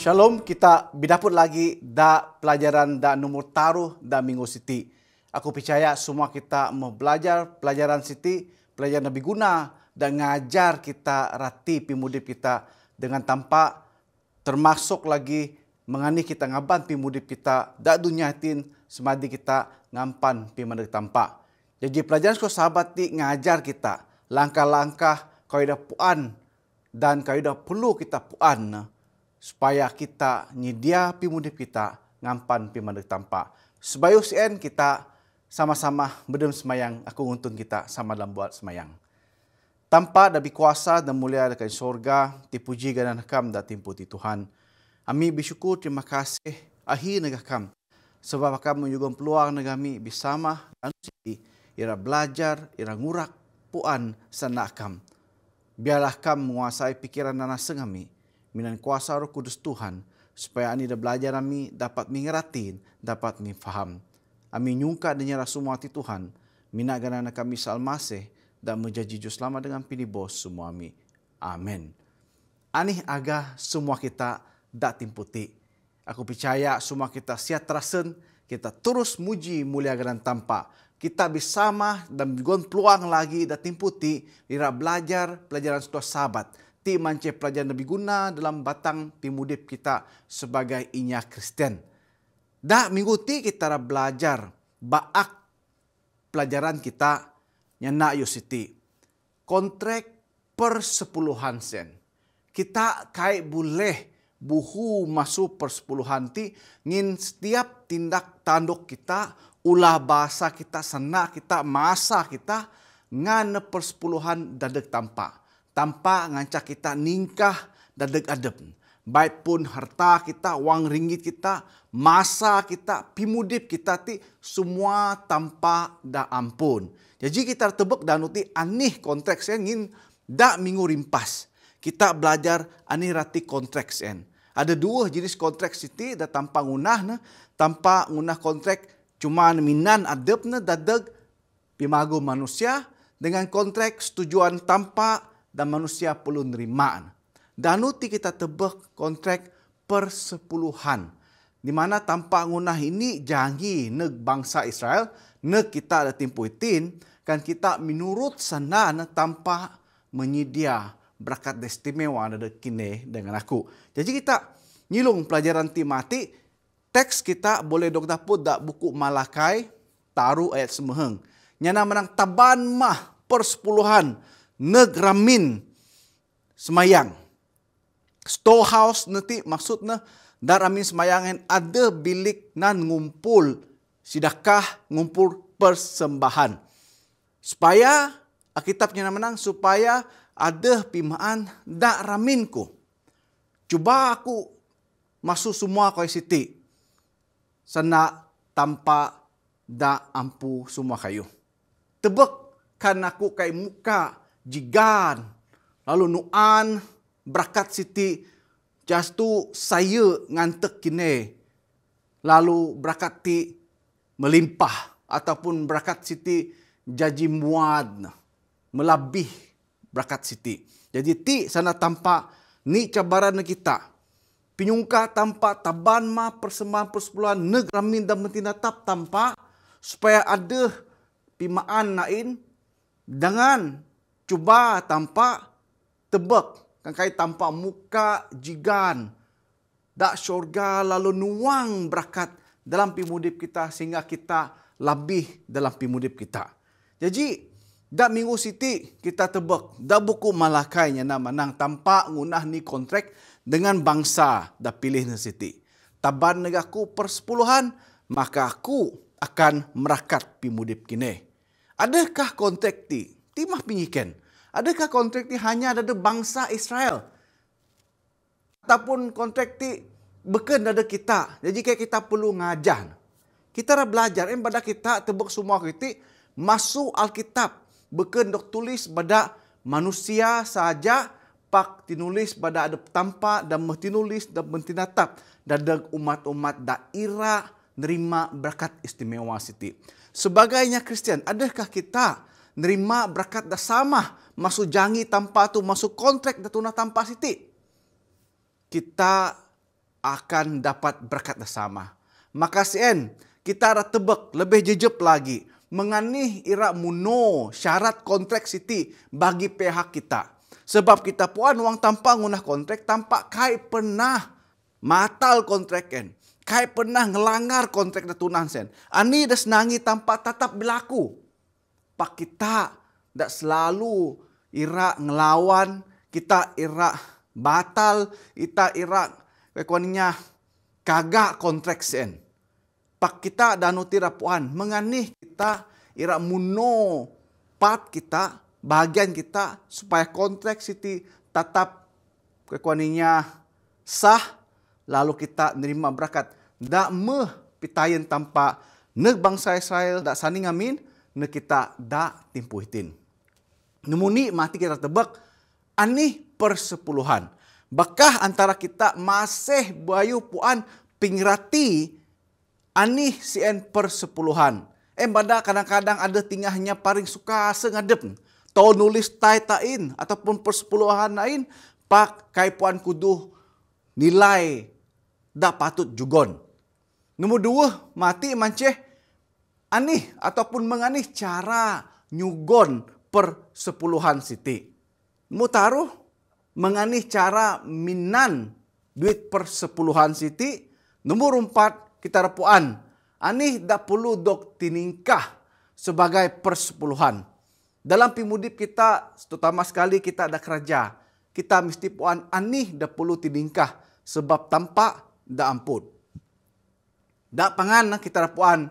Shalom, kita bidaput lagi da pelajaran da nomor taruh da minggu siti. Aku percaya semua kita mau belajar pelajaran siti, pelajaran lebih guna dan ngajar kita rati pimudip kita dengan tanpa termasuk lagi mengani kita ngaban pimudip kita da dunia tin semadi kita ngampan pimudip tanpa. Jadi pelajaran sekolah sahabat ti ngajar kita langkah-langkah kaidah puan dan kaidah perlu kita puan supaya kita nyedia pimudip kita ngampan pimudip tanpa. Sebayu sien kita sama-sama bedem semayang, aku nguntun kita sama dalam buat semayang. Tanpa dabi kuasa dan mulia dekat surga, dipuji ganan kam da timputi Tuhan. Ami bersyukur terima kasih ahi negakam. Sebab kamu juga peluang negami bersama dan siti ira belajar, ira ngurak puan sanakam. Biarlah kam menguasai pikiran dan asa kami minan kuasa Roh Kudus Tuhan, supaya ani dah belajar kami dapat mengeratin, dapat mengfaham. Ami nyungka dan nyerah semua hati Tuhan, minat ganana kami salmaseh, dan menjadi jujur selama dengan pilih bos semua kami. Amin. Ani agak semua kita dak timputi. Aku percaya semua kita siap terasen, kita terus muji mulia ganan tanpa. Kita bersama dan gon peluang lagi dak timputi, ira belajar pelajaran setua sahabat. Ti mance pelajaran lebih guna dalam batang pimudip kita sebagai inya Kristen. Dah minggu ti kita belajar baak pelajaran kita nyana yositi. Kontrak persepuluhan sen. Kita kai boleh buhu masuk persepuluhan ti ngin setiap tindak tanduk kita, ulah bahasa kita, sana kita, masa kita ngan persepuluhan dadek tanpa. Tanpa ngancak kita ningkah dadeg adep. Baik pun harta kita, wang ringgit kita, masa kita, pimudip kita ti semua tanpa da ampun. Jadi kita tebak dan uti anih kontrak sen ngin da minggu rimpas. Kita belajar anih rati kontrak sen. Ada dua jenis kontrak siti da tanpa ngunah na, tanpa ngunah kontrak cuma minan adep na dadeg pimago manusia dengan kontrak setujuan tanpa dan manusia perlu nerimaan. Dan uti kita tebak kontrak persepuluhan. Di mana tanpa ngunah ini janji neg bangsa Israel, neg kita ada timpuitin, kan kita menurut sana tanpa menyedia berkat istimewa ada kini dengan aku. Jadi kita nyilung pelajaran timati, teks kita boleh dok dapur dak buku Malakai, taruh ayat semeheng. Nyana menang taban mah persepuluhan, negramin semayang. Storehouse nanti maksudnya daramin semayangan ada bilik nan ngumpul sidakah ngumpul persembahan. Supaya Alkitabnya menang supaya ada pimaan dak raminku. Cuba aku masuk semua kau siti. Sana tanpa dak ampu semua kayu. Tebak kan aku kai muka jigan, lalu nuan berkat siti jastu saya ngantek kini, lalu berkat ti melimpah ataupun berkat siti jaji muad melabih berkat siti. Jadi ti sana tanpa ni cabaran kita. Pinyungka tanpa taban ma persembahan persepuluhan negramin dan mentinatap tanpa supaya ada pimaan lain dengan cuba tanpa tebak, kan kait tanpa muka jigan, dak syurga lalu nuang berkat dalam pimudip kita sehingga kita lebih dalam pimudip kita. Jadi dak minggu siti kita tebak, dak buku Malakainya nama nang tanpa ngunah ni kontrak dengan bangsa dak pilih ni siti. Taban negaku persepuluhan, maka aku akan merakat pimudip kini. Adakah kontrak ti? Timah pinyiken. Adakah kontrak ti hanya ada bangsa Israel? Ataupun kontrak ti beken ada kita. Jadi kayak kita perlu ngajar. Kita dah belajar. Pada kita tebak semua kita masuk Alkitab. Beken dok tulis pada manusia saja. Pak tinulis pada ada tanpa dan tinulis dan mentinatap. Dan umat-umat daerah nerima berkat istimewa siti. Sebagainya Kristian, adakah kita nerima berkat dah sama masuk janji tanpa tu masuk kontrak dah tuna tanpa siti? Kita akan dapat berkat bersama. Maka sien kita ada tebak lebih jejep lagi. Menganih ira muno syarat kontrak Siti bagi pihak kita. Sebab kita puan wang tanpa ngunah kontrak, tanpa kai pernah matal kontrak kan. Kai pernah ngelanggar kontrak da tunang sen. Ani dah senangi tanpa tetap berlaku. Pak kita dak selalu ira ngelawan, kita ira batal, kita ira kekuaninya kagak kontrak sen. Pak kita danu tira puan menganih kita ira muno pat kita bagian kita supaya kontrak Siti tetap kekuaninya sah, lalu kita nerima berkat. Dak meh pitayen tanpa neg bangsa Israel dak sani ngamin, neg kita dak timpuhitin. Nemuni mati kita tebak anih persepuluhan. Bakah antara kita masih bayu puan pingrati anih sien persepuluhan. Pada kadang-kadang ada tingahnya paling suka sengadep. Tau nulis tain ataupun persepuluhan lain, pak kai puan kudu nilai dak patut jugon. Nombor dua, mati manceh anih ataupun menganih cara nyugon persepuluhan Siti. Mu taruh menganih cara minan duit persepuluhan Siti. Nombor empat, kita rapuan. Anih dak perlu dok tiningkah sebagai persepuluhan. Dalam pimudip kita, terutama sekali kita ada kerja. Kita mesti puan anih dak perlu tiningkah sebab tanpa dak ampun. Dak pangan kita rapuan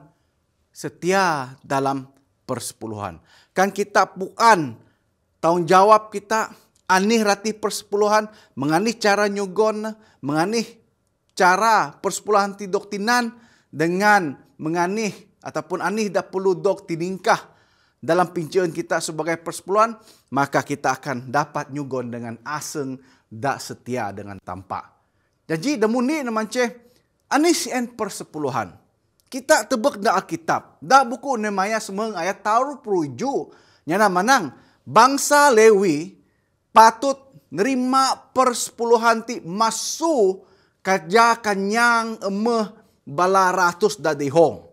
setia dalam persepuluhan. Kan kita puan tanggung jawab kita anih rati persepuluhan, menganih cara nyugon, menganih cara persepuluhan ti doktinan dengan menganih ataupun anih dak perlu dok tiningkah dalam pincaan kita sebagai persepuluhan, maka kita akan dapat nyugon dengan aseng dak setia dengan tampak. Jadi demuni namance anih sien persepuluhan. Kita tebak dak Alkitab, dak buku Nehemia semeng ayat taruh peruju nyana manang bangsa Lewi patut nerima persepuluhan ti masu kerja kanyang emeh bala ratus dadihong.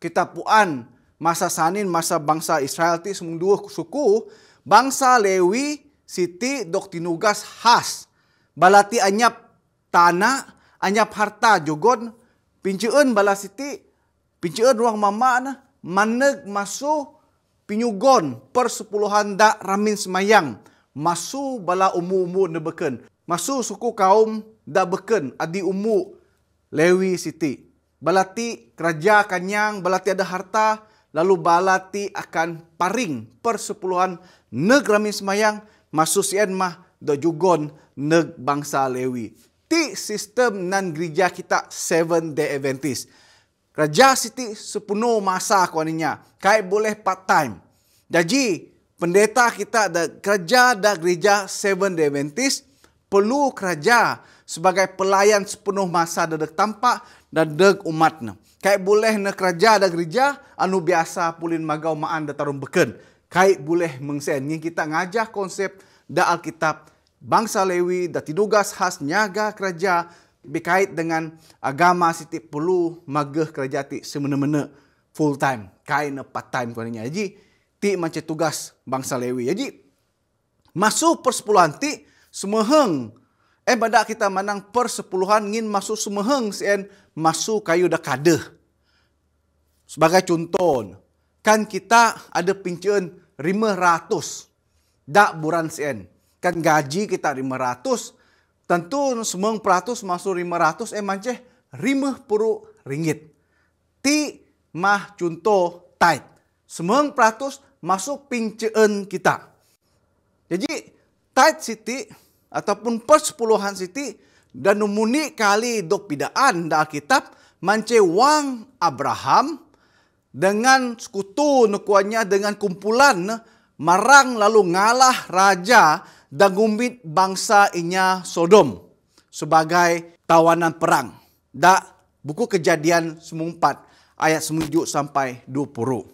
Kita puan masa sanin masa bangsa Israel ti semung dua suku, bangsa Lewi Siti dok tinugas khas. Balati anyap tanah, anyap harta jogon, pinceen bala Siti, pinceen ruang mama na, maneg masu pinyugon persepuluhan dak ramin semayang, masu bala umu-umu na beken, masu suku kaum dak beken, adi umu Lewi Siti. Balati kerja kanyang, balati ada harta, lalu balati akan paring persepuluhan neg ramin semayang, masu sien mah do jugon neg bangsa Lewi. Ti sistem nan gereja kita 7-day Adventist. Kerja Siti sepenuh masa kuaninya. Kai boleh part time. Jadi pendeta kita ada kerja da gereja 7-day Adventist perlu kerja sebagai pelayan sepenuh masa dadek tampak dan deg umatna. Kai boleh na kerja da gereja anu biasa pulin magau maan da tarum beken. Kai boleh mengsen ngin kita ngajah konsep da Alkitab bangsa Lewi da tidugas khas nyaga kerja berkait dengan agama Siti perlu mageh kerja ti semena-mena full time, kai na part time kuaninya. Jadi ti macam tugas bangsa Lewi. Jadi masuk persepuluhan ti semeheng pada kita manang persepuluhan ngin masuk semeheng sien masuk kayu da kadeh. Sebagai contoh, kan kita ada pinceen 500 dak buran sien. Kan gaji kita 500, tentu semeng peratus masuk 500 manceh 50 ringgit. Ti mah contoh tight. Semeng peratus masuk pinceen kita. Jadi tight Siti ataupun persepuluhan Siti dan numuni kali dok pidaan da Alkitab mance wang Abraham dengan sekutu nukuannya dengan kumpulan marang lalu ngalah raja dan gumbit bangsa inya Sodom sebagai tawanan perang. Da buku Kejadian 4 ayat 9 sampai 20.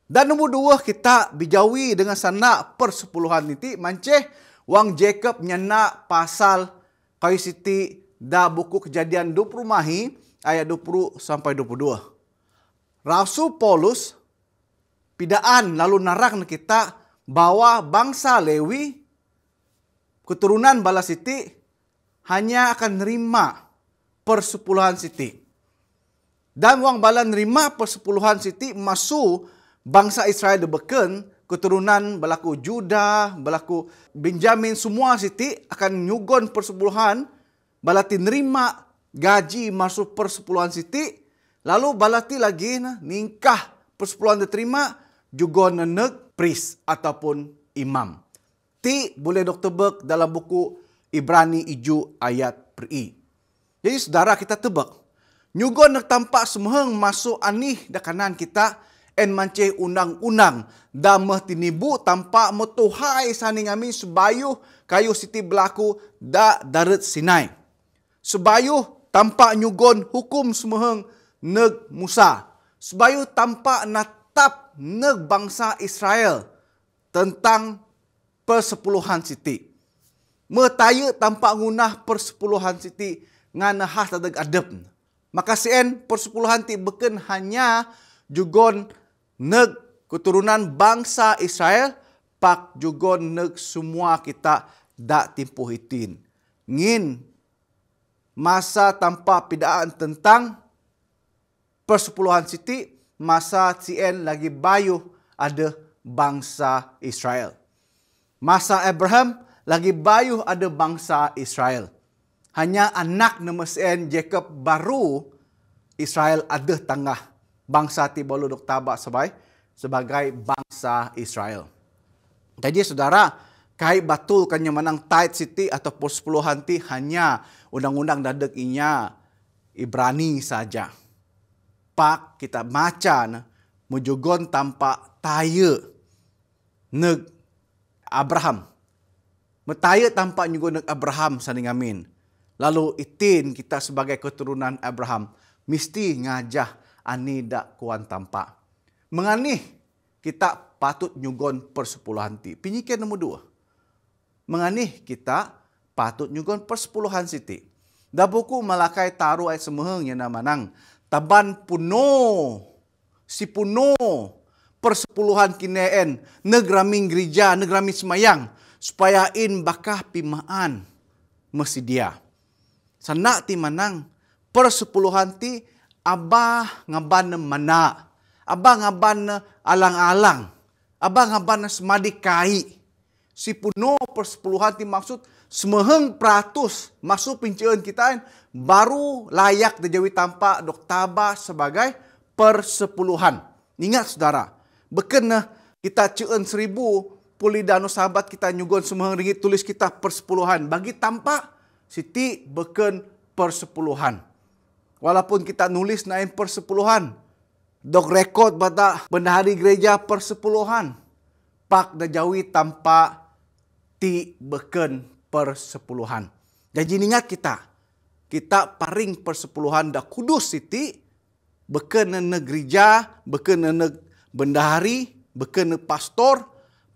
Dan nombor 2 kita bijawi dengan sana persepuluhan niti manceh wang Jacob nyana pasal kayu Siti da buku Kejadian 20 Mahi ayat 20 sampai 22. Rasul Paulus pidaan lalu narang kita bahwa bangsa Lewi keturunan bala Siti hanya akan nerima persepuluhan Siti. Dan wang bala nerima persepuluhan Siti masuk bangsa Israel debeken keturunan balaku Juda, balaku Benjamin, semua Siti akan nyugon persepuluhan. Balati nerima gaji masuk persepuluhan Siti. Lalu balati lagi ningkah persepuluhan diterima juga neneg pris ataupun imam. Ti boleh Dr. Berg dalam buku Ibrani 7 ayat per-i. Jadi saudara kita tebak. Nyugon nak tampak semeheng masuk anih da kanan kita en manceh undang-undang da meh tinibu tampak metuhai saning kami sebayuh kayu Siti berlaku da darat Sinai. Sebayuh tampak nyugon hukum semeheng neg Musa. Sebayuh tampak natap neg bangsa Israel tentang persepuluhan Siti. Metaya tampak ngunah persepuluhan Siti ngana has tadeg adep. Maka sien persepuluhan ti beken hanya jugon neg keturunan bangsa Israel pak jugon neg semua kita dak timpuh itin. Ngin masa tanpa pidaan tentang persepuluhan Siti, masa sien lagi bayuh ada bangsa Israel. Masa Abraham lagi bayuh ada bangsa Israel. Hanya anak nama sien Jacob baru Israel ada tengah bangsa ti bolu dok tabak sebagai bangsa Israel. Jadi saudara, kai batul kan yang menang tithe Siti atau persepuluhan ti hanya undang-undang dadek inya Ibrani saja. Pak kita maca mujugon tampak taya neg Abraham. Metaya tampak juga neg Abraham saning amin. Lalu itin kita sebagai keturunan Abraham mesti ngajah ani dak kuan tampak. Menganih kita patut nyugon persepuluhan ti. Pinyikan nombor 2. Menganih kita patut nyugon persepuluhan Siti. Da buku Malakai taruh ayat semeheng yang namanang taban puno si puno persepuluhan kineen negraming gereja negraming semayang supaya in bakah pimaan mesti dia. Sanak ti manang persepuluhan ti abah ngaban mana. Abah ngaban alang-alang. Abah ngaban semadi kai. Si puno persepuluhan ti maksud semeheng peratus masuk pincaan kita baru layak dijawi tampak dok taba sebagai persepuluhan. Ingat saudara, beken kita ceun 1000 puli danu sahabat kita nyugon semeheng ringgit tulis kita persepuluhan. Bagi tampak Siti beken persepuluhan. Walaupun kita nulis nain persepuluhan. Dok rekod bata bendahari gereja persepuluhan. Pak da jawi tampak ti beken persepuluhan. Jadi ingat kita paring persepuluhan da kudus Siti beken neg gereja, beken neg bendahari, beken neg pastor,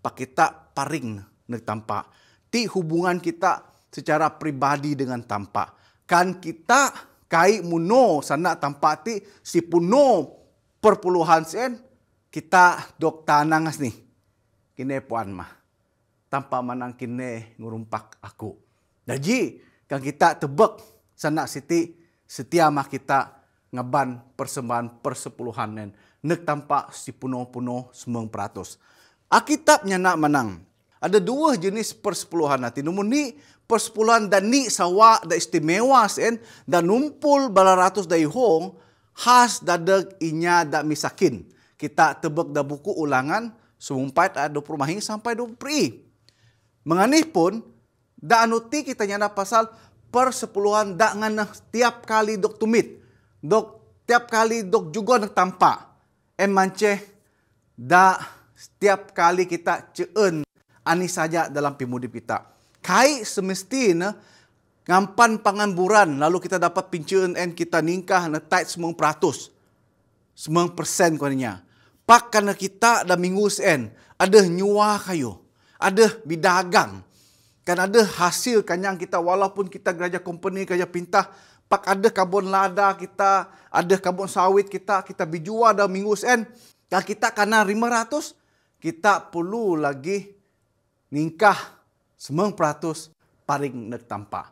pak kita paring neg tampak. Ti hubungan kita secara pribadi dengan tampak. Kan kita kai muno sana tampak ti si puno perpuluhan sen kita dok tanangas nih. Kine puan mah. Tanpa manang kine ngurumpak aku. Jadi kan kita tebek sana Siti setia mah kita ngaban persembahan persepuluhan nen. Nek tampak si puno-puno semeng peratus. Alkitabnya nak menang. Ada 2 jenis persepuluhan nanti. Nomor ni persepuluhan dan ni sawa da istimewa sen dan numpul bala ratus da ihong khas dadeg inya da misakin. Kita tebek da buku ulangan 14 ayat 20 mahing sampai 20 pri. Menganih pun da anuti kita nyana pasal persepuluhan da ngana tiap kali dok tumit. Dok tiap kali dok juga nak tampak. Manceh da setiap kali kita ceun ani saja dalam pimudip kita. Kai semestinya ngampan pangamburan lalu kita dapat pincun kita ningkah na tight semang peratus. Semang persen kuanya. Pak karena kita dah minggu sen ada nyuah kayu. Ada bidagang. Kan ada hasil kanyang kita walaupun kita kerja company, kerja pintah, pak ada kabon lada kita, ada kabon sawit kita bijua dah minggu sen. Kalau kita kena 500, kita perlu lagi ningkah 9% paling nak tampak.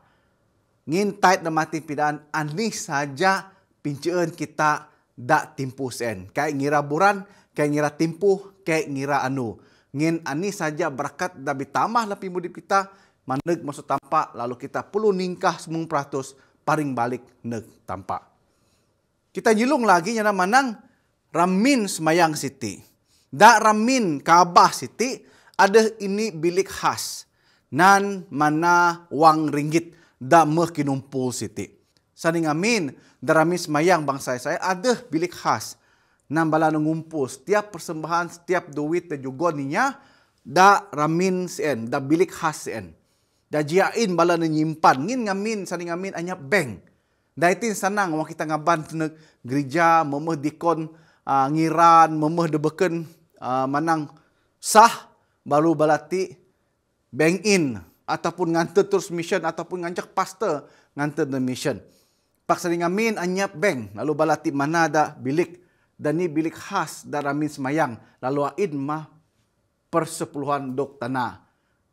Ngin tait na mati pidaan, ani saja pincaan kita dak timpu sen. Kayak ngira buran, kayak ngira timpu, kayak ngira anu. Ngin ani saja berkat dah ditambah lebih mudip kita, maneg masuk tampak, lalu kita perlu ningkah 9% paling balik neg tampak. Kita jilung lagi nyana manang ramin semayang siti. Dak ramin kabah siti, ada ini bilik khas. Nan mana wang ringgit dak meh kinumpul siti. Saning amin, dak ramin semayang bangsa saya ada bilik khas. Nan bala ngumpul setiap persembahan, setiap duit dan juga ninya, dak ramin sen, dak bilik khas sen. Dak jiain bala nyimpan, ngin ngamin, saning amin anyap bank. Daitin sanang wang kita ngaban teneg gereja, memeh dikon ngiran, memeh debeken manang sah, baru balati bank in, ataupun nganter terus mission, ataupun ngancak pastor nganter the mission. Pak saling amin anyap bank, lalu balati mana ada bilik, dan ni bilik khas daramin semayang, lalu aid mah persepuluhan dok tanah.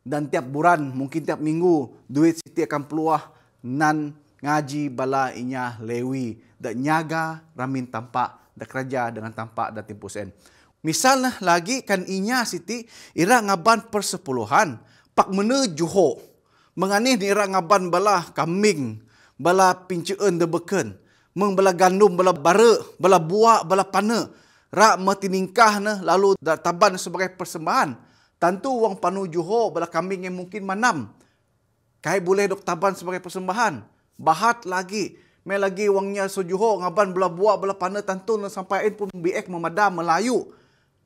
Dan tiap bulan, mungkin tiap minggu, duit siti akan peluah nan ngaji bala inya lewi, dan nyaga ramin tampak, dan kerja dengan tampak dan timpusen. Misalnya lagi kan inya siti ira ngaban persepuluhan, pak mene juho. Menganih ni ira ngaban bala kambing, bala pinceen de beken, meng bala gandum, bala bare, bala buah, bala pana. Ra metiningkah ne lalu taban sebagai persembahan. Tentu wang panu juho bala kambing yang mungkin manam. Kai boleh dok taban sebagai persembahan. Bahat lagi. Mai lagi wangnya sojuho ngaban bala buah, bala pana tentu ne sampai pun biek memadam Melayu.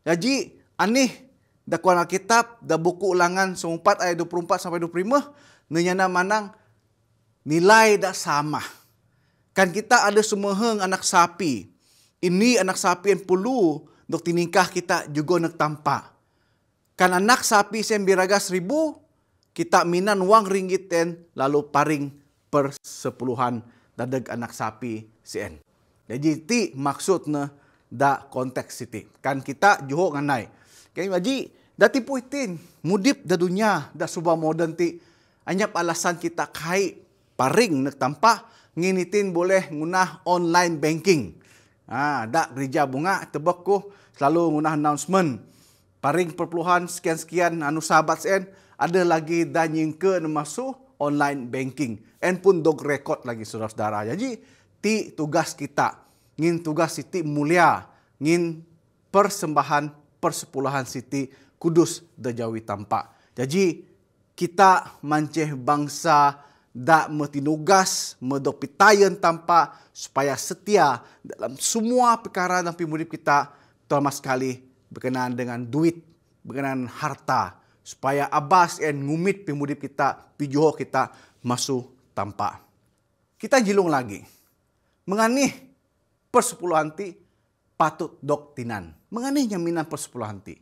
Jadi, anih dah kuan Alkitab, dah buku ulangan 4 ayat 24 sampai 25, nenyana manang nilai dah sama. Kan kita ada semeheng anak sapi. Ini anak sapi yang perlu dok tiningkah kita juga nak tampak. Kan anak sapi sen biraga 1,000, kita minan wang ringgit ten, lalu paring persepuluhan dadeg anak sapi sen. Jadi ti maksudnya da konteks siti. Kan kita juho nganai. Kaya maji, da tipu itin. Mudip da dunia, da subah modern ti. Anyap alasan kita kai paring nak tampak. Nginitin boleh ngunah online banking. Da gereja bunga, tebak ko. Selalu ngunah announcement. Paring perpuluhan sekian-sekian anu sahabat sen. Ada lagi da nyingke masuk online banking. En pun dog record lagi saudara-saudara. Jadi, ti tugas kita. Ngin tugas siti mulia, ngin persembahan persepuluhan siti kudus dajawi tampak. Jadi kita manceh bangsa dak metinugas medopitayan tampak supaya setia dalam semua perkara dalam pimudip kita, terutama sekali berkenaan dengan duit, berkenaan harta, supaya abas en ngumit pimudip kita, pijuho kita masuk tampak. Kita jilung lagi. Menganih persepuluhan ti patut doktinan. Menganih nyaminan persepuluhan ti.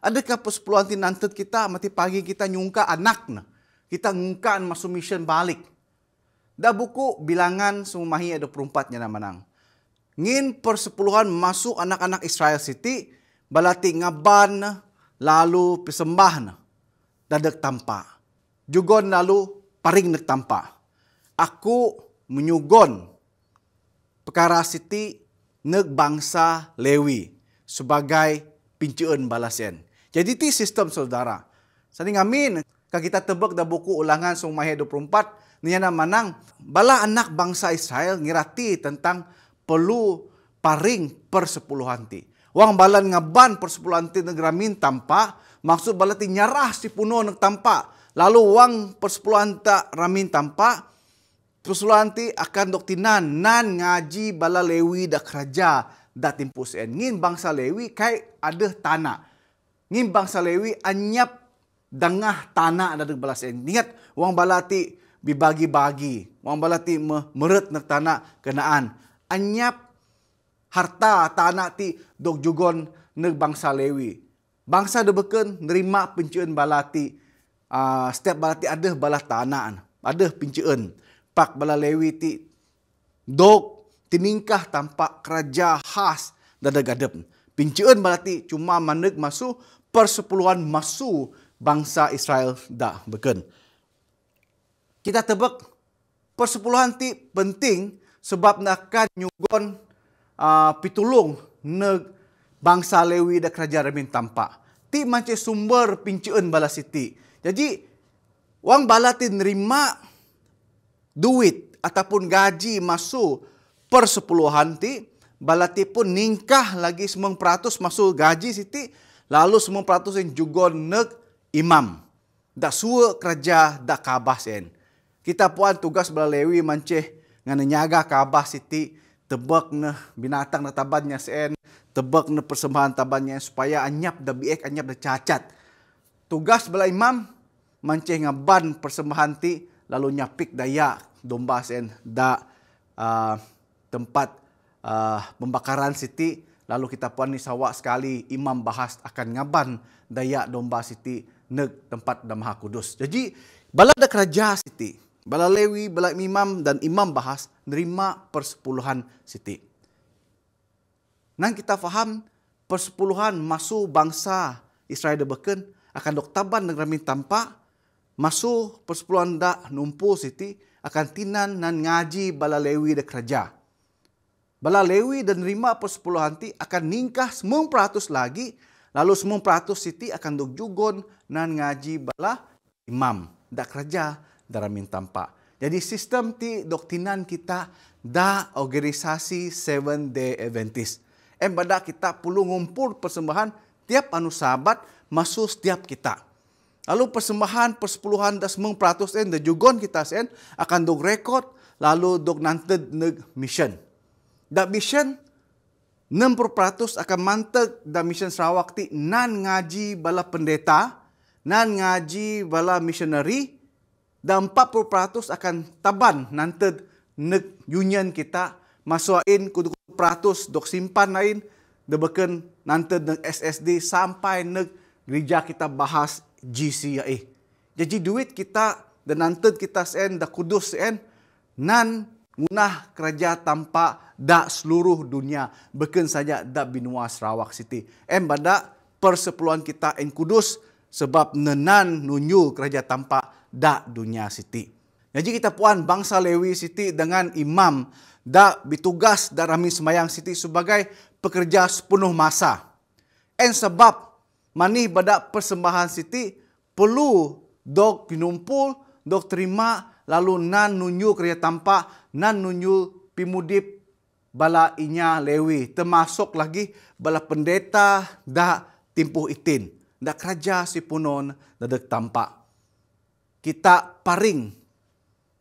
Adakah persepuluhan ti nantet kita mati pagi kita nyungka anakna. Kita ngungkaan masuk mission balik. Da buku bilangan sumahi 24 nya manang. Ngin persepuluhan masuk anak-anak Israel siti balati ngaban lalu pisembah dadek tampa. Jugon lalu paring nek tampa. Aku menyugon perkara siti neg bangsa Lewi sebagai pincaan balasen. Jadi ti sistem saudara. Saning amin, kalau kita tebak da buku ulangan sumahe 24, niana manang bala anak bangsa Israel ngirati tentang perlu paring persepuluhan ti. Wang balan ngaban persepuluhan ti negramin tampa, maksud bala ti nyarah si puno neg tampa. Lalu wang persepuluhan ta ramin tampa, persepuluhan ti akan doktinan nan ngaji bala Lewi da kerja da timpus en. Ngin bangsa Lewi kai ada tanah. Ngin bangsa Lewi anyap dengah tanah ada balas en. Ingat wang bala ti bibagi-bagi. Wang bala ti meret nak tanah kenaan. Anyap harta tanah ti dok jugon neg bangsa Lewi. Bangsa debeken nerima pencuen bala ti setiap bala ti ada bala tanaan, ada pinceen. Pak bala Lewi ti dok tiningkah tampak kerja khas dada-gadep. Pinceen bala ti cuma maneg masu persepuluhan masu bangsa Israel dah beken. Kita tebak persepuluhan ti penting sebab nak nyugon pitulung neg bangsa Lewi da kerajaan remin tampak. Ti macam sumber pinceen bala siti. Jadi wang bala ti nerima duit ataupun gaji masuk persepuluhan ti, bala ti pun ningkah lagi 9% masuk gaji siti, lalu 9% yang jugon neg imam. Dak suwa kerja dak kabah sen. Kita puan tugas bala Lewi manceh ngana nyaga kabah siti, tebak ne binatang na tabannya sen, tebak ne persembahan tabannya supaya anyap da biek, anyap da cacat. Tugas bala imam manceh ngaban persembahan ti, lalu nyapik daya domba sen da tempat pembakaran siti, lalu kita puan ni sawak sekali imam bahas akan ngaban daya domba siti neg tempat da Maha Kudus. Jadi bala da kerja siti, bala Lewi, bala imam dan imam bahas nerima persepuluhan siti. Nang kita faham persepuluhan masuk bangsa Israel da beken akan dok taban neg ramin tampak, masuk persepuluhan da numpu siti akan tinan nan ngaji bala Lewi da kerja. Bala Lewi dan nerima persepuluhan ti akan ningkah 9% lagi, lalu 9% siti akan dok jugon nan ngaji bala imam da kerja da ramin tampak. Jadi sistem ti dok tinan kita da organisasi 7-day Adventist. Pada kita perlu ngumpul persembahan tiap anu sabat masuk setiap kita. Lalu persembahan persepuluhan da 9% da jugon kita sen akan dok rekod, lalu dok nanted neg mission. Da mission 60% akan manteg da mission Sarawak ti nan ngaji bala pendeta, nan ngaji bala missionary, dan 40% akan taban nanted neg union kita, masukin kudu peratus dok simpan lain, debeken nanted neg SSD sampai neg gereja kita bahas GCA. Jadi duit kita dan nanted kita sen da kudus sen nan ngunah kerja tanpa da seluruh dunia, beken saja da binua Sarawak City. Pada persepuluhan kita en kudus sebab nenan nunyu kerja tanpa da dunia City. Jadi kita puan bangsa Lewi City dengan imam da bitugas da ramin semayang City sebagai pekerja sepenuh masa. Sebab manih bada persembahan City perlu dok pinumpul, dok terima, lalu nan nunyu kerja tanpa, nan nunyu pimudip bala inya Lewi, termasuk lagi bala pendeta da timpuh itin, da kerja si punon da dek tampak. Kita paring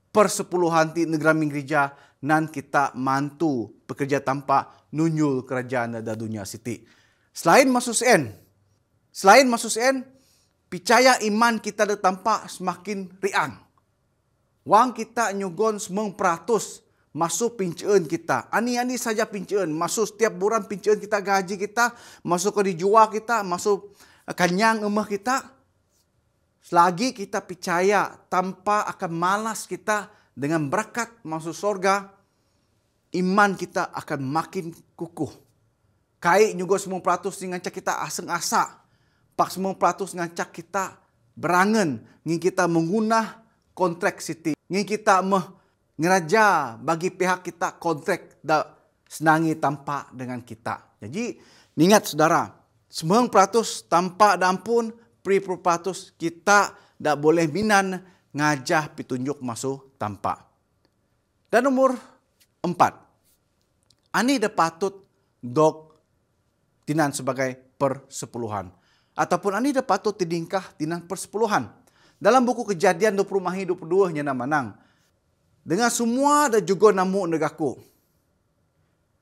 persepuluhan ti negara gereja nan kita mantu pekerja tanpa nunyul kerajaan da dunia Siti. Selain masuk sen, percaya iman kita da tampak semakin riang. Wang kita nyugon 9% masuk pinceen kita. Ani-ani saja pinceen. Masuk setiap bulan pinceen kita, gaji kita. Masuk ke dijual kita. Masuk kanyang emah kita. Selagi kita percaya tanpa akan malas kita dengan berkat masuk surga, iman kita akan makin kukuh. Kai nyugon 9% ngancak kita aseng-asa. Pak 9% ngancak kita berangan. Ngin kita mengunah kontrak Siti. Ngin kita ngeraja bagi pihak kita kontrak da senangi tanpa dengan kita. Jadi ingat saudara, 9% tanpa da ampun, 10% kita dak boleh minan ngajah pitunjuk masuk tanpa. Dan nomor 4, ani da patut dok tinan sebagai persepuluhan. Ataupun ani da patut tidingkah tinan persepuluhan. Dalam buku Kejadian 20-22 nya manang. Dengan semua da juga namu negaku,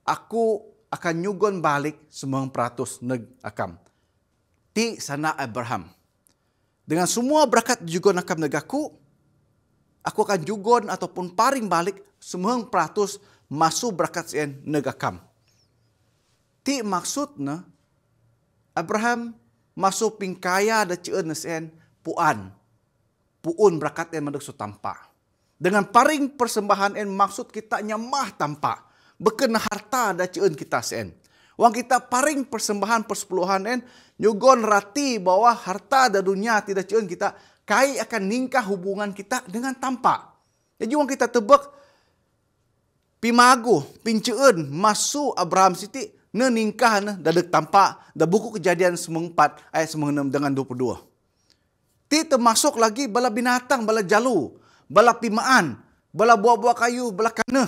aku akan nyugon balik 9% neg akam. Ti sana Abraham. Dengan semua berkat juga nakam negaku, aku akan jugon ataupun paring balik 9% masuk berkat sien neg akam. Ti maksudna Abraham masuk pingkaya da cieun sien puan. puun berakat en mandek su tampa. Dengan paring persembahan en maksud kita nyamah tampa. Beken harta da ceun kita sen. Wang kita paring persembahan persepuluhan en nyugon rati bahwa harta da dunia tidak ceun kita kai akan ningkah hubungan kita dengan tampa. Jadi wang kita tebak pimagu pinceun masu Abraham siti neningkah ne dadek tampa da buku Kejadian 4 ayat 6 dengan 22. Ti termasuk lagi bala binatang, bala jalu, bala pimaan, bala buah-buah kayu, bala kaneh,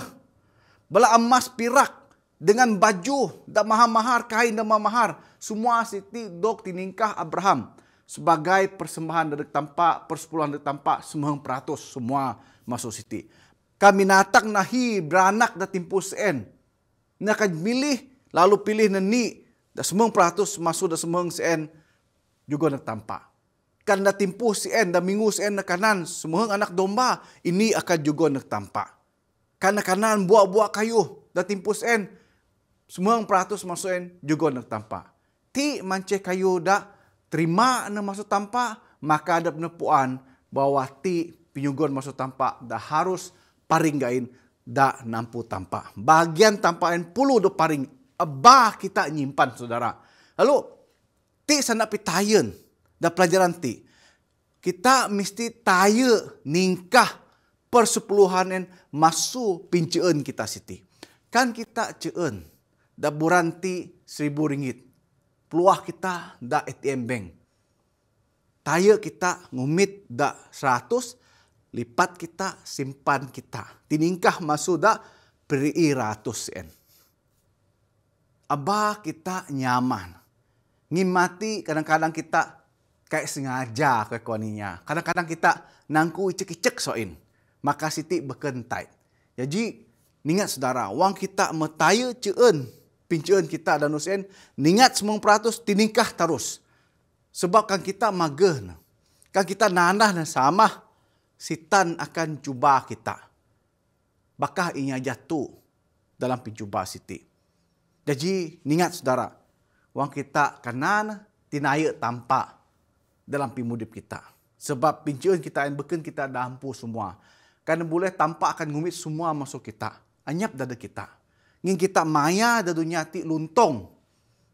bala emas perak dengan baju da mahar-mahar, kain da mahar, semua siti dok tiningkah Abraham sebagai persembahan dadek tampa, persepuluhan dadek tampa, 9% semua masuk siti. Kami natang nahi beranak da timpus en. Nak milih lalu pilih neni da 9% masuk da 9 sen juga nak tampa. Kan da timpuh sen da minggu sen na kanan semua anak domba ini akan juga nak tampa. Karena kanan buah-buah kayu da timpuh sen 9% masuk en juga nak tampa. Ti mance kayu da terima na masuk tampa maka ada penepuan bahwa ti pinyugon masuk tampa da harus paring gain da nampu tampa. Bagian tampain puluh do paring abah kita nyimpan saudara. Lalu ti sana pitayen da pelajaran ti. Kita mesti taya ningkah persepuluhan en masu pinceun kita siti. Kan kita ceun da buranti 1.000 ringgit. Peluah kita da ATM bank. Taya kita ngumit da 100, lipat kita simpan kita. Tiningkah masu da beri 100 en. Abah kita nyaman. Ngimati kadang-kadang kita kayak sengaja ke koninya. Kadang-kadang kita nangku icek-icek soin. Maka siti bekentai. Jadi ningat saudara, wang kita metaya ceun pinceun kita dan usen ningat 9% tiningkah terus. Sebab kan kita mageh, kan kita nanah dan sama, sitan akan cuba kita. Bakah inya jatuh dalam pencuba siti. Jadi ningat saudara, wang kita kanan tinaya tampak dalam pimudip kita. Sebab pinceun kita yang beken kita dampu semua. Karena boleh tampak akan ngumit semua masuk kita. Anyap dada kita. Ngin kita maya da dunia ti luntong.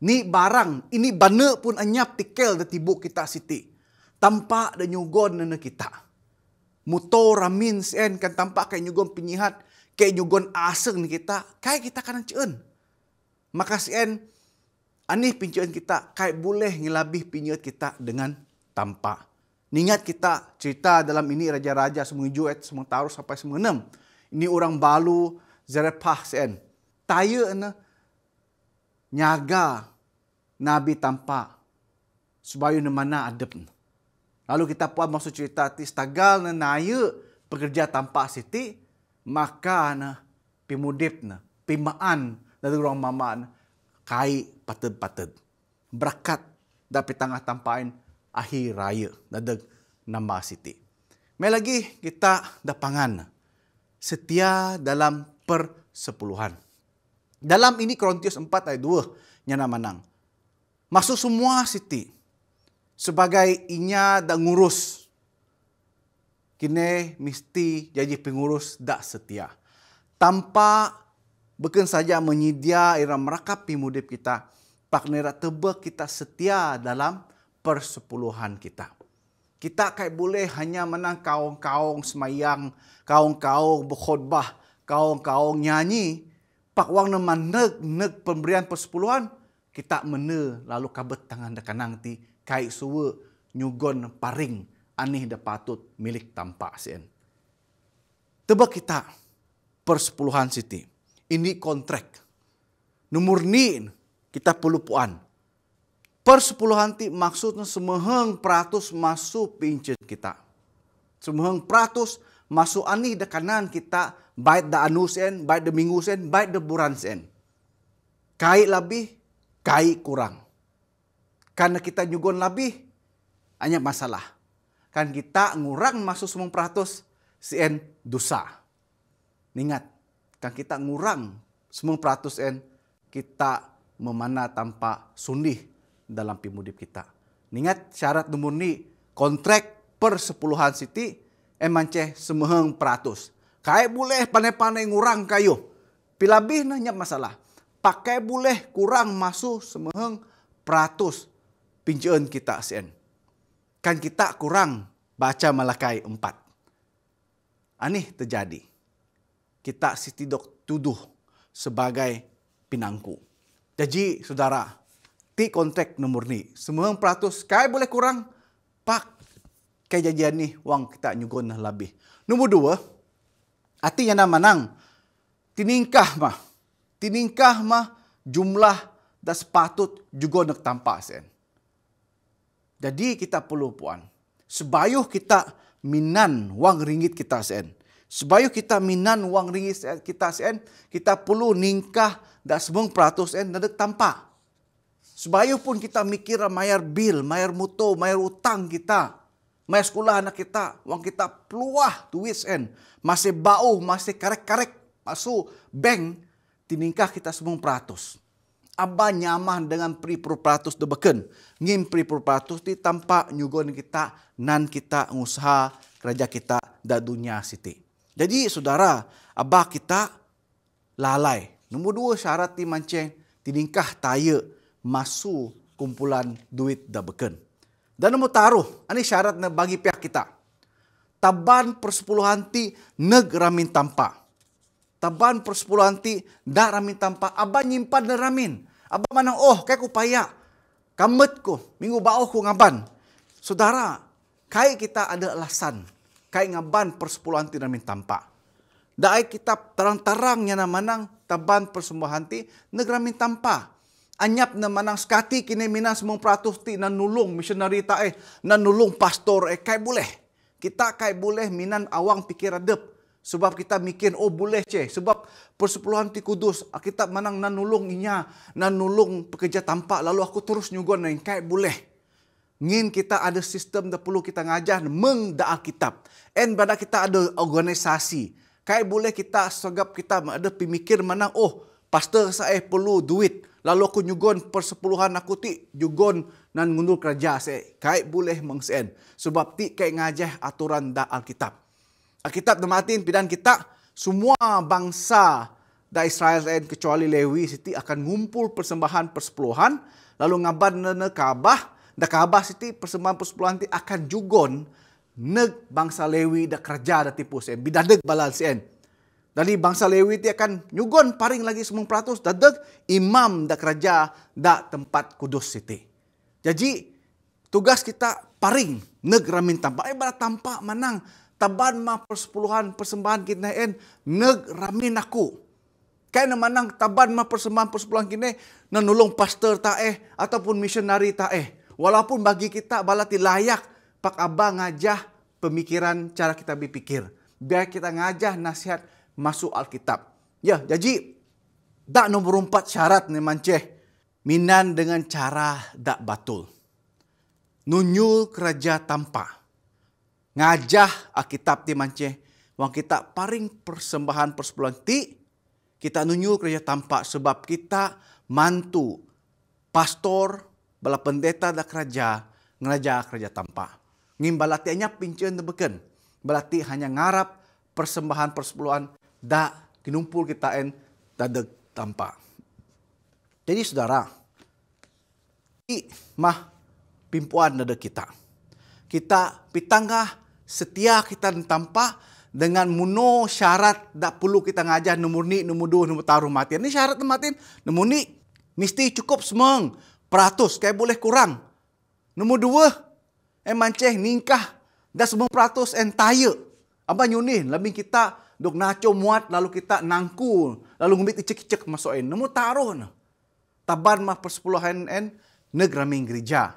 Ni barang, ini bana pun anyap tikel da tibuk kita siti. Tampak da nyugon na kita. Muto ramin sen kan tampak kayak nyugon penyihat, kayak nyugon aseng ni kita, kayak kita kanan ceun. Maka sen anih pinceun kita kayak boleh ngilabih pinyeut kita dengan tampak. Ningat kita cerita dalam ini raja-raja semua juet, semua taruh sampai semua 6. Ini orang balu Zarepah sen. Taya na nyaga Nabi tampak supaya na mana adep. Lalu kita puan masuk cerita ti stagal na naya pekerja tampak siti maka na pimudip na pimaan na orang mama na kai pated-pated. Berakat dapat tengah tampain akhir raya dadeg nama siti. May lagi kita dapangan setia dalam persepuluhan. Dalam ini Korintus 4 ayat 2 nyana manang. Masuk semua siti sebagai inya da ngurus. Kini mesti jadi pengurus da setia. Tanpa bukan saja menyedia ira merakap pimudip kita, paknera tebak kita setia dalam persepuluhan kita. Kita kayak boleh hanya menang kaung-kaung semayang, kaung-kaung berkhotbah, kaung-kaung nyanyi. Pak wang neman neg pemberian persepuluhan, kita mene lalu kabet tangan dekanang ti kai suwe nyugon paring anih da patut milik tampak sen. Tebak kita persepuluhan siti. Ini kontrak. Nomor ni kita perlu puan. Persepuluhan ti maksudnya semeheng peratus masuk pincin kita. Semeheng peratus masuk ani da kanan kita, baik da anu sen, baik da minggu sen, baik da bulan sen. Kai lebih, kai kurang. Karena kita nyugon lebih, hanya masalah. Kan kita ngurang masuk semeheng peratus, sen dosa. Ingat, kan kita ngurang semeheng peratus sen, kita memana tanpa sundih dalam pimudip kita. Ingat syarat nomor ni kontrak persepuluhan siti manceh semeheng peratus. Kai boleh pandai-pandai ngurang kayu. Pilabih na nyap masalah. Pakai boleh kurang masuk semeheng peratus pincaan kita sen. Kan kita kurang baca Malakai 4. Anih terjadi. Kita siti dok tuduh sebagai pinangku. Jadi saudara, ti kontrak nomor ni. Semeheng peratus kai boleh kurang. Pak kejadian ni wang kita nyugon lebih. Nomor 2. Artinya na manang tiningkah mah jumlah dah sepatut juga nak tampak sen. Jadi kita perlu puan. Sebayuh kita minan wang ringgit kita sen. Sebayuh kita minan wang ringgit kita sen, kita perlu ningkah dah 9% sen nak tampak. Sebayuh pun kita mikir mayar bil, mayar muto, mayar utang kita. Mayar sekolah anak kita, wang kita peluah duit sen. Masih bau, masih karek-karek masuk bank, tiningkah kita 9%. Aba nyaman dengan peratus debeken. Ngim peratus di tampak nyugon kita, nan kita ngusaha kerja kita da dunia siti. Jadi saudara, aba kita lalai. Nomor 2 syarat ti mancing, tiningkah taya masuk kumpulan duit debeken. Dan nombor taruh, ini syarat na bagi pihak kita. Taban persepuluhan ti neg ramin tampak. Taban persepuluhan ti dak ramin tampak. Aba nyimpan na ramin. Aba manang, kaya ko paya. Kamet ko, minggu bau ko ngaban. Saudara, kaya kita ada alasan. Kaya ngaban persepuluhan ti ramin tampak. Daai kita terang-terangnya na manang taban persepuluhan ti neg ramin tampak. Anyap na manang sekati kini mina 9% ti nanulong missionary nanulong pastor kay boleh. Kita kay boleh minan awang pikir adep. Sebab kita mikir boleh sebab persepuluhan ti kudus kita manang nanulong inya, nanulong pekerja tampak lalu aku terus nyugon na kay boleh. Ngin kita ada sistem da perlu kita ngajar meng da Alkitab. En bada kita ada organisasi. Kay boleh kita segap kita ada pemikir manang pastor saya perlu duit. Lalu aku nyugon persepuluhan aku ti jugon nan ngundur kerja saya. Kai boleh mengsen. Sebab ti kai ngajah aturan da Alkitab. Alkitab namatin pidan kita semua bangsa da Israel kecuali Lewi siti akan ngumpul persembahan persepuluhan. Lalu ngaban na Kaabah. Da Kaabah siti persembahan persepuluhan ti akan jugon neg bangsa Lewi da kerja da tipu sen. Bidadeg balal sen. Dari bangsa Lewi ti akan nyugon paring lagi 9% dadeg imam da kerja da tempat kudus siti. Jadi tugas kita paring neg ramin tampak. Bala tampak manang taban ma persepuluhan persembahan kita neg ramin aku. Kaya na manang taban ma persembahan persepuluhan kita nanulong pastor ataupun missionary Walaupun bagi kita bala ti layak pak aba ngajah pemikiran cara kita berpikir. Biar kita ngajah nasihat masuk Alkitab. Ya, jadi dak nomor 4 syarat ni manceh minan dengan cara dak batul. Nunyul kerja tanpa. Ngajah Alkitab ti manceh wang kita paring persembahan persepuluhan ti kita nunyul kerja tanpa sebab kita mantu pastor bala pendeta dak kerja ngeraja kerja tanpa. Ngim balatinya pincen beken. Balati hanya ngarap persembahan persepuluhan da kinumpul kita dadeg tampa. Jadi saudara, mah pimpuan nada kita. Kita pitanggah setia kita tampa dengan muno syarat dak perlu kita ngajah nomor 2 nomor taruh matian. Ini syarat matin nomor ni mesti cukup semeng peratus kayak boleh kurang. Nomor 2 manceh ningkah dah 9% taya. Abang nyunin lebih kita dok naco muat lalu kita nangkul lalu ngumbit icek-icek masuk nemu taruh taban mah persepuluhan negraming gereja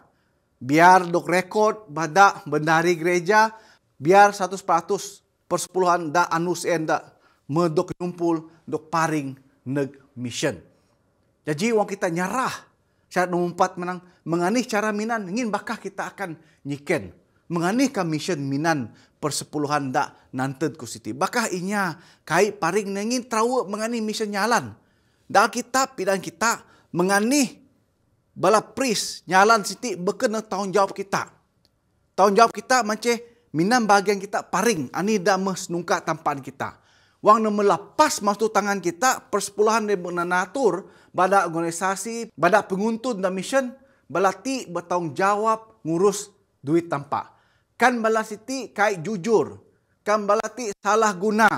biar dok rekod bada bendari gereja biar 100% persepuluhan da anus da medok kumpul dok paring neg mission. Jadi wang kita nyarah syarat nomor 4 menang menganih cara minan ingin bakah kita akan nyiken menganih ka mission minan persepuluhan da nanted ku siti. Bakah inya kai paring nengin trawe mengani mission nyalan. Da Alkitab pidan kita mengani bala pris nyalan siti beken tanggung jawab kita. Tanggung jawab kita manceh Minang bagian kita paring. Ani dah menungkak tampaan kita. Wang na melepas masuk tangan kita, persepuluhan dia menatur, pada organisasi, pada penguntun dan mission, balati bertanggungjawab ngurus duit tampak. Kan balati kait jujur. Kan balati salah guna.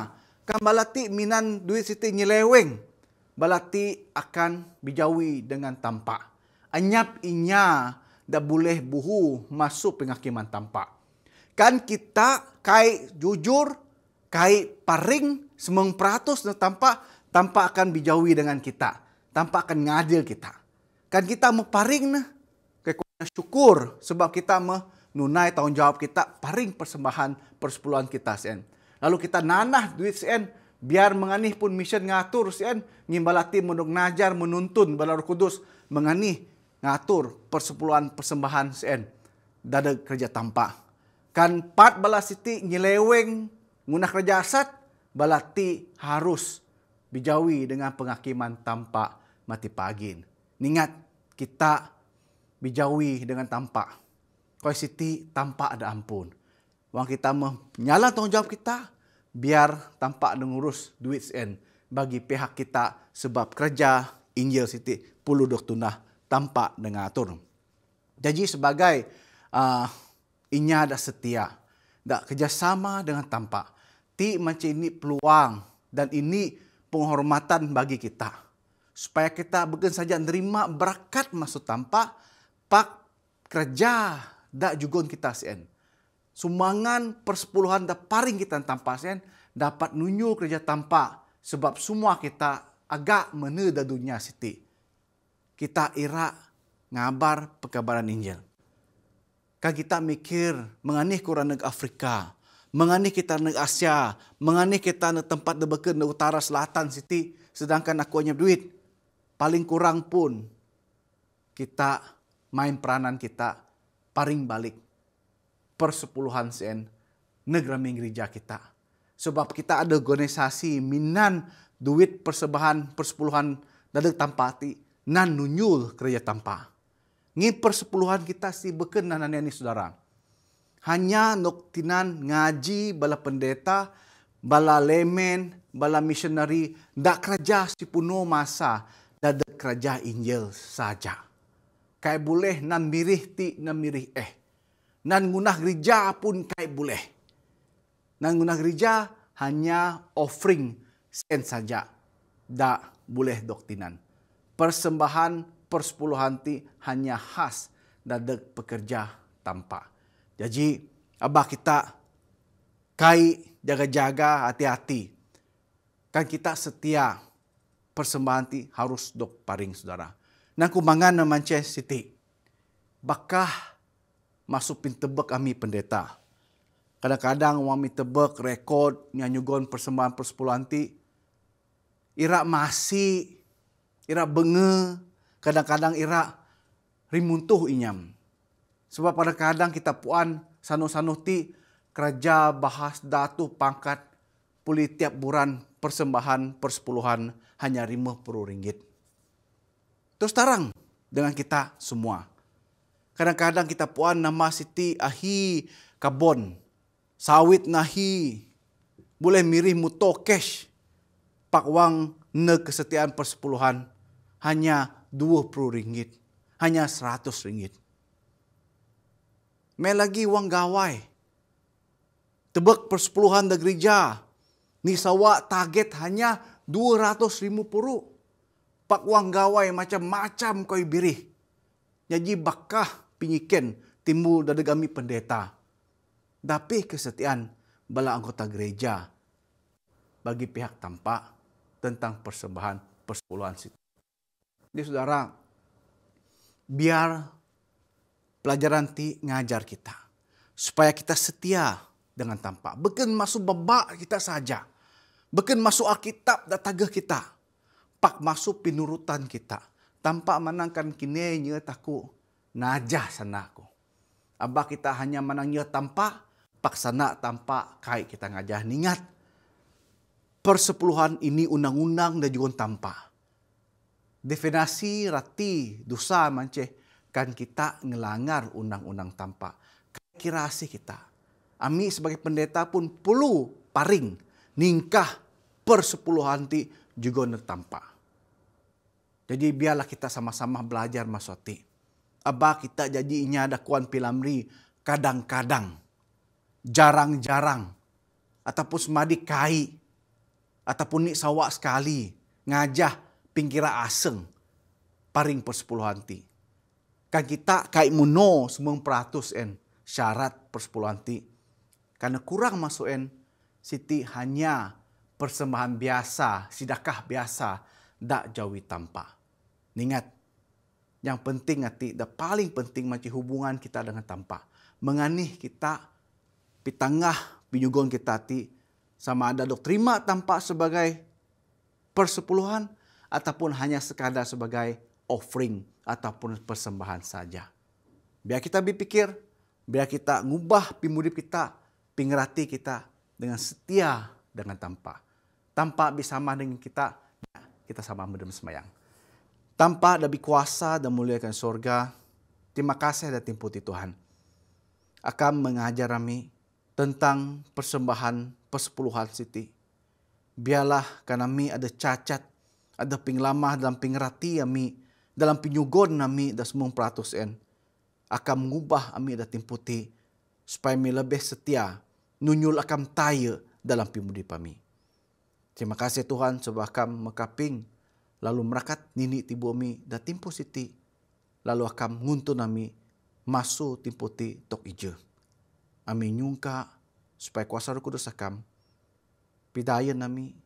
Kan balati minan duit siti nyeleweng. Balati akan bijawi dengan tampak. Anyap inya dah boleh buhu masuk penghakiman tampak. Kan kita kait jujur, kait paring, 9% na tampak akan bijawi dengan kita. Tampak akan ngadil kita. Kan kita meparing na, kaya syukur sebab kita menunai tanggungjawab kita, paring persembahan persepuluhan kita sen. Lalu kita nanah duit sen, biar menganih pun mission ngatur sen, ngimbalati menuk najar, menuntun bala Roh Kudus, menganih ngatur persepuluhan persembahan sen. Dada kerja tampak. Kan part bala siti nyeleweng, ngunah kerja asat, balati harus bijawi dengan penghakiman tampak mati pagin. Ningat kita bijawi dengan tampak. Koi siti tampak ada ampun. Wang kita menyala tanggungjawab kita, biar tampak ngurus duit sen bagi pihak kita sebab kerja Injil siti puluh dok tunah tampak dengan atur. Jadi sebagai inya dah setia, dah kerjasama dengan tampak. Ti macam ini peluang dan ini penghormatan bagi kita. Supaya kita bukan saja nerima berkat masuk tampak, pak kerja dak juga kita sen. Sumbangan persepuluhan dah paring kita tampak sen, dapat nunyu kerja tampak sebab semua kita agak mana dah dunia siti. Kita ira ngabar perkabaran Injil. Kan kita mikir menganih kurang negara Afrika, menganih kita negara Asia, menganih kita ne tempat debeken di utara selatan siti, sedangkan aku hanya duit. Paling kurang pun kita main peranan kita paring balik persepuluhan sen negara gereja kita. Sebab kita ada organisasi minan duit persembahan persepuluhan dadeg tampati nan nunyul kerja tampa. Ngi persepuluhan kita si beken nanan ni saudara. Hanya noktinan ngaji bala pendeta, bala lemen, bala missionary, dak kerja si puno masa, dak kerja Injil saja. Kaya boleh nan mirih ti, nan mirih Nan gunah gereja pun kaya boleh. Nan gunah gereja hanya offering sen saja. Dak boleh doktinan. Persembahan persepuluhan ti hanya khas dadeg pekerja tampak. Jadi, abah kita kai jaga-jaga hati-hati. Kan kita setia persembahan ti harus dok paring saudara. Nang kumangan na Manchester City. Bakah masuk pintebek kami pendeta. Kadang-kadang kami tebek rekod nyanyugon persembahan persepuluhan ti. Ira masih, ira benge, kadang-kadang ira rimuntuh inyam. Sebab kadang-kadang kita puan sanu-sanu ti kerja bahas datu pangkat puli tiap bulan persembahan persepuluhan hanya RM50. Terus terang dengan kita semua. Kadang-kadang kita puan nama siti ahi kabon, sawit nahi, boleh mirih muto cash, pak wang ne kesetiaan persepuluhan hanya RM20, hanya RM100. May lagi wang gawai. Tebek persepuluhan da gereja. Ni sawa target hanya RM250. Pak wang gawai macam-macam kau birih. Jadi bakah pinyiken timbul dari kami pendeta. Tapi kesetiaan bala anggota gereja bagi pihak tampak tentang persembahan persepuluhan situ. Jadi saudara, biar pelajaran ti ngajar kita. Supaya kita setia dengan tampak. Bukan masuk babak kita saja. Bukan masuk Alkitab dan tagah kita. Pak masuk pinurutan kita. Tampak menangkan kini nye taku. Najah sana aku. Abah kita hanya menang nye tampak. Pak sana tampak kai kita ngajah. Ningat. Persepuluhan ini undang-undang dan juga tampak. Definasi rati dosa manceh. Kan kita ngelanggar undang-undang tampak. Kirasi kita. Ami sebagai pendeta pun perlu paring ningkah persepuluhan ti juga netampa. Jadi biarlah kita sama-sama belajar masoti. Aba kita jadi inya ada kuan pilamri kadang-kadang, jarang-jarang, ataupun semadi kai, ataupun ni sawak sekali, ngajah pingkira aseng, paring persepuluhan ti. Kan kita kai muno 9% syarat persepuluhan ti. Karena kurang masuk siti hanya persembahan biasa, sedekah biasa, dak jauhi tanpa. Ingat, yang penting hati, dak paling penting macam hubungan kita dengan tanpa. Menganih kita, pitangah pinyugon kita hati, sama ada dok terima tanpa sebagai persepuluhan, ataupun hanya sekadar sebagai offering, ataupun persembahan saja. Biar kita berpikir, biar kita ngubah pimudip kita, pingerati kita dengan setia dengan tanpa. Tanpa bersama dengan kita sama mendem semayang. Tanpa lebih kuasa dan muliakan surga, terima kasih dan timputi Tuhan. Akan mengajar kami tentang persembahan persepuluhan siti. Biarlah karena kami ada cacat, ada pinglamah dalam pingerati kami, dalam pinyugon kami dan 9% akan mengubah kami dan timputi supaya kami lebih setia, nunyul akan taya dalam pimudi kami. Terima kasih Tuhan sebab kami mekaping lalu merakat nini tibu kami dan timpu siti. Lalu akan nguntun kami masuk timputi tok ije. Amin nyungka supaya kuasa Roh Kudus akam pidayan kami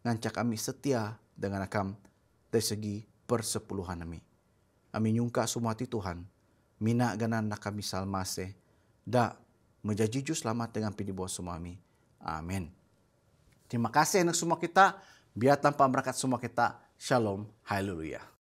ngancak kami setia dengan akam dari segi persepuluhan kami. Amin nyungka semua ti Tuhan mina ganan nak kami salmase da menjajiju selamat dengan pidibo semua kami. Amin. Terima kasih untuk semua kita. Biar tanpa berkat semua kita. Shalom. Haleluya.